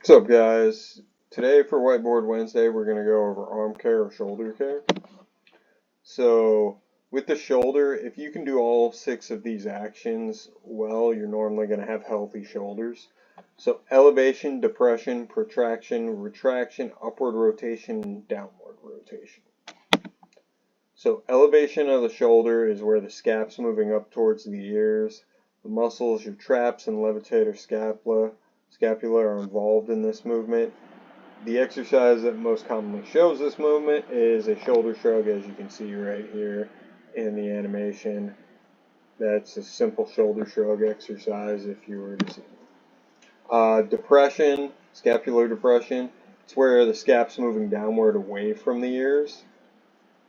What's up, guys? Today for Whiteboard Wednesday, we're going to go over arm care or shoulder care. So with the shoulder, if you can do all 6 of these actions well, you're normally going to have healthy shoulders. So elevation, depression, protraction, retraction, upward rotation, and downward rotation. So elevation of the shoulder is where the scap's moving up towards the ears. The muscles, your traps and levitator scapula are involved in this movement. The exercise that most commonly shows this movement is a shoulder shrug, as you can see right here in the animation. That's a simple shoulder shrug exercise if you were to see. Depression, scapular depression, it's where the scap's moving downward away from the ears.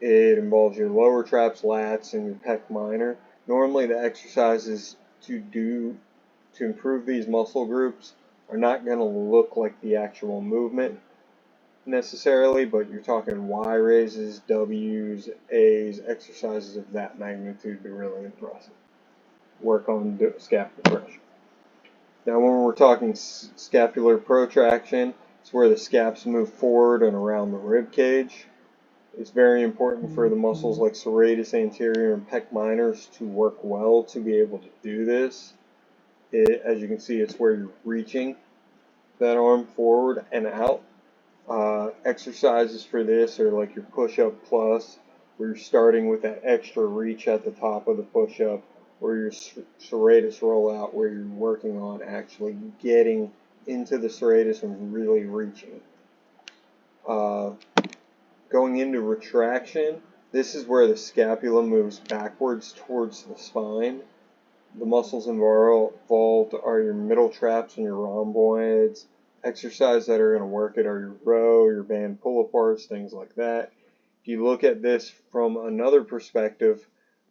It involves your lower traps, lats, and your pec minor. Normally the exercises to improve these muscle groups are not going to look like the actual movement necessarily, but you're talking Y raises, W's, A's, exercises of that magnitude to really impressive. Work on scap depression. Now when we're talking scapular protraction, it's where the scaps move forward and around the rib cage. It's very important for the muscles like serratus anterior and pec minors to work well to be able to do this. As you can see, it's where you're reaching that arm forward and out. Exercises for this are like your push-up plus, where you're starting with that extra reach at the top of the push-up, or your serratus rollout, where you're working on actually getting into the serratus and really reaching. Going into retraction, this is where the scapula moves backwards towards the spine. The muscles involved are your middle traps and your rhomboids. Exercises that are going to work it are your row, your band pull-aparts, things like that. If you look at this from another perspective,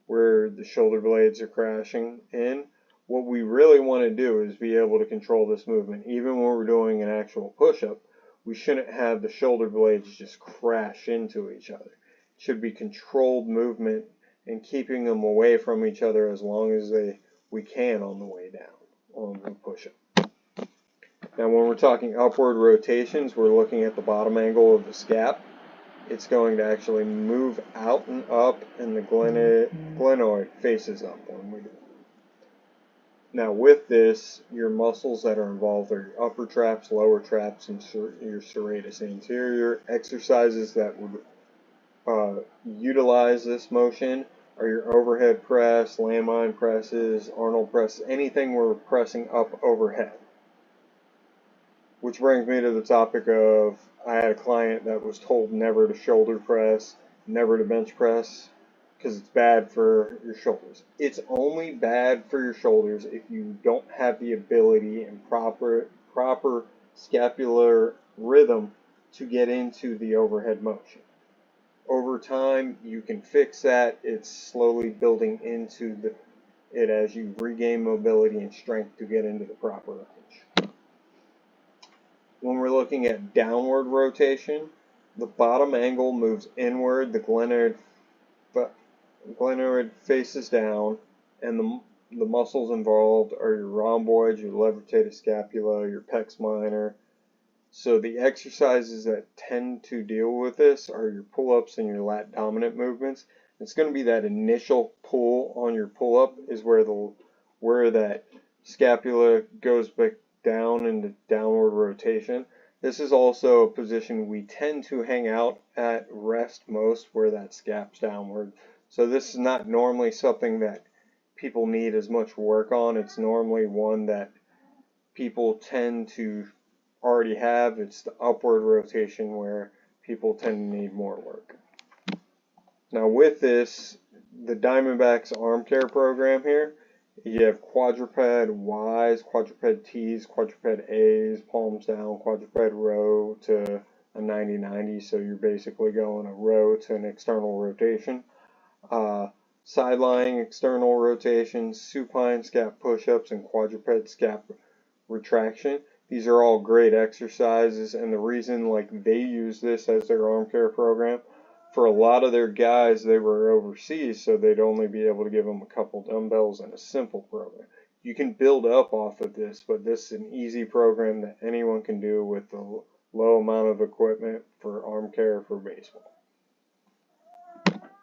where the shoulder blades are crashing in, what we really want to do is be able to control this movement. Even when we're doing an actual push-up, we shouldn't have the shoulder blades just crash into each other. It should be controlled movement and keeping them away from each other as long as we can on the way down on the push-up. Now when we're talking upward rotations, we're looking at the bottom angle of the scap. It's going to actually move out and up, and the glenoid faces up when we do it. Now with this, your muscles that are involved are your upper traps, lower traps, and your serratus anterior. Exercises that would utilize this motion are your overhead press, landmine presses, Arnold press, anything where we're pressing up overhead. Which brings me to the topic of, I had a client that was told never to shoulder press, never to bench press, because it's bad for your shoulders. It's only bad for your shoulders if you don't have the ability and proper scapular rhythm to get into the overhead motion. Over time, you can fix that. It's slowly building into it as you regain mobility and strength to get into the proper range. When we're looking at downward rotation, the bottom angle moves inward, the glenoid faces down, and the muscles involved are your rhomboids, your levitator scapula, your pec minor. So the exercises that tend to deal with this are your pull-ups and your lat dominant movements. It's going to be that initial pull on your pull-up is where that scapula goes back down into downward rotation. This is also a position we tend to hang out at rest most, where that scap's downward. So this is not normally something that people need as much work on. It's normally one that people tend to already have. It's the upward rotation where people tend to need more work. Now with this, the Dbacks arm care program here, you have quadruped Ys, quadruped Ts, quadruped As, palms down, quadruped row to a 90-90, so you're basically going a row to an external rotation. Side-lying external rotations, supine scap push-ups, and quadruped scap retraction. These are all great exercises, and the reason they use this as their arm care program, for a lot of their guys, they were overseas, so they'd only be able to give them a couple dumbbells and a simple program. You can build up off of this, but this is an easy program that anyone can do with a low amount of equipment for arm care for baseball.